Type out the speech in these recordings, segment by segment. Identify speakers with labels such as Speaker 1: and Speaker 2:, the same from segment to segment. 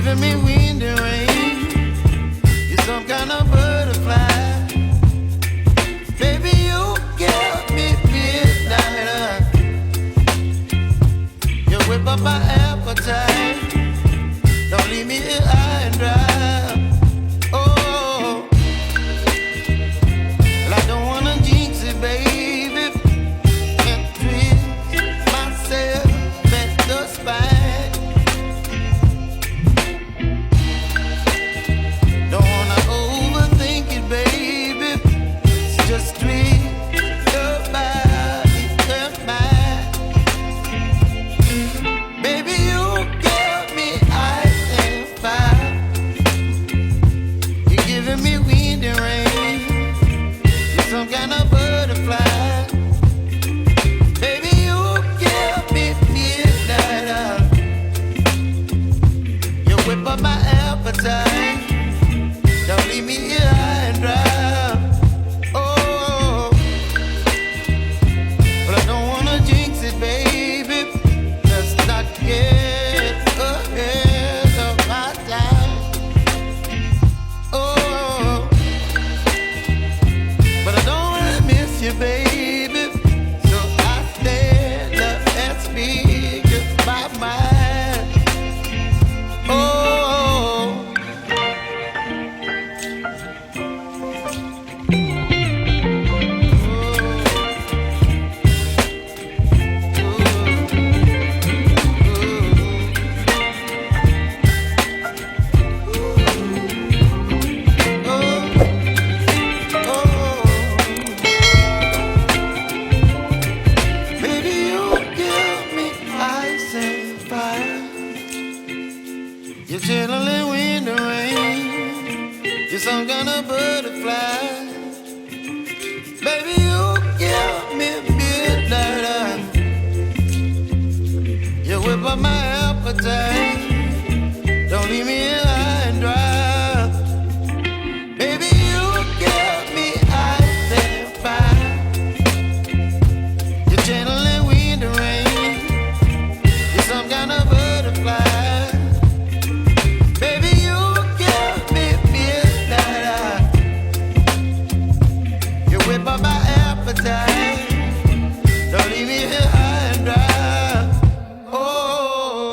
Speaker 1: giving me wind and rain. You're some kind of butterfly. Baby, you give me midnight. You whip up my appetite. Don't leave me here high and dry. Oh, well, I don't wanna jinx it, baby. Can't twist myself at the spine. Don't wanna overthink it, baby. It's just twist your body and mine. Baby, you give me ice and fire. You're giving me wind and rain. You're some kind of butterfly. Baby, you give me midnight. You whip up my appetite. Don't leave me here high and dry. Oh, but I don't wanna jinx it, baby. Let's not get ahead of my time. Oh, but I don't wanna miss you, baby. So I stand up and speak my mind. Oh. Baby, you give me ice and fire. You're chilling wind and rain. You're some kind of butterfly. Baby, you give me midnight. You whip up my appetite. Don't leave me here high and dry. Baby, you give me ice and fire. You're channeling wind and rain. You're some kind of butterfly. Baby, you give me midnight. You whip up my appetite. Don't leave me here high and dry. Oh.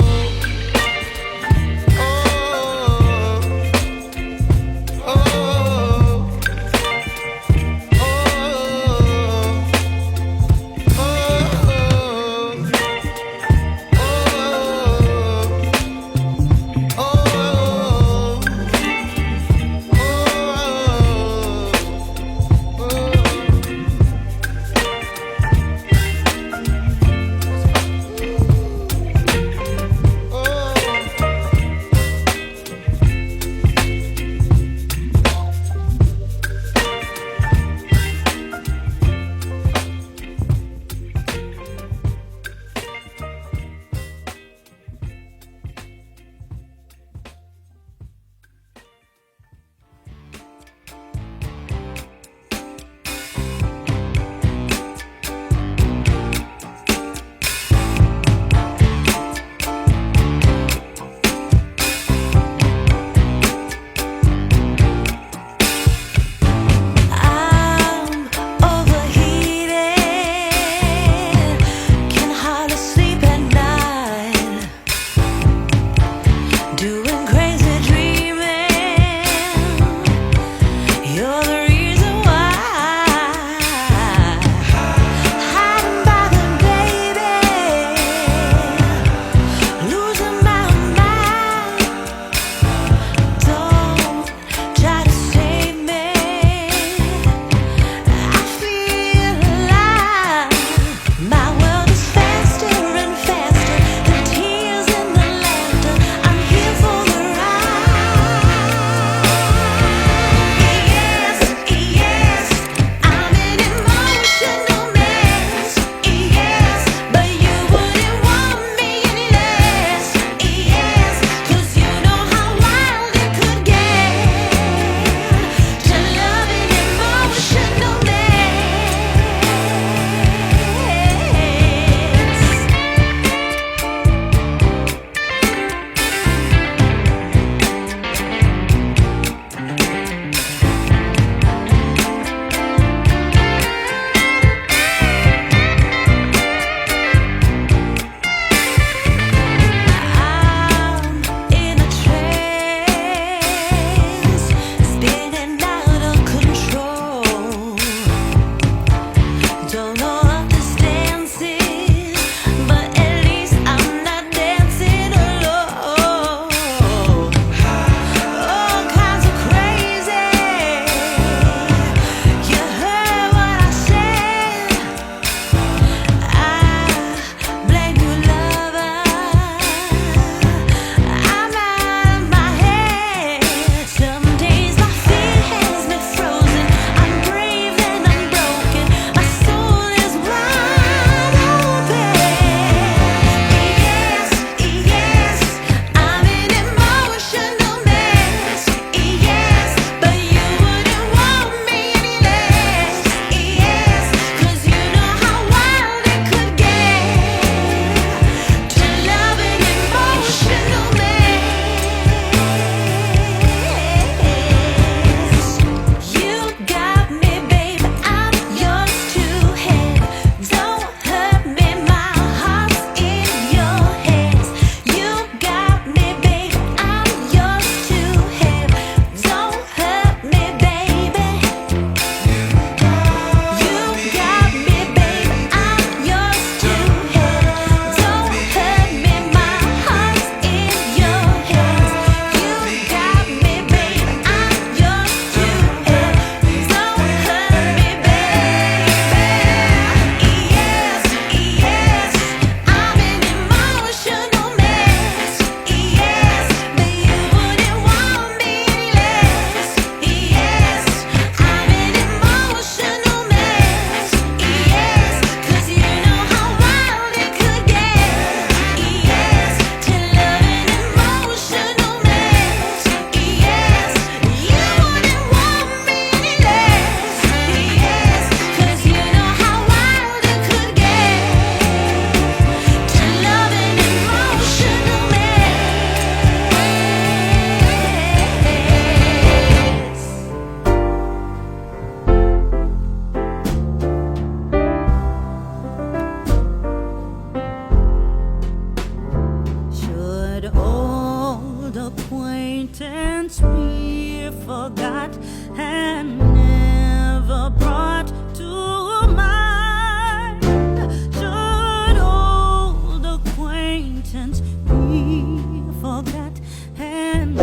Speaker 2: acquaintance we forgot and never brought to mind. Should old acquaintance we forgot and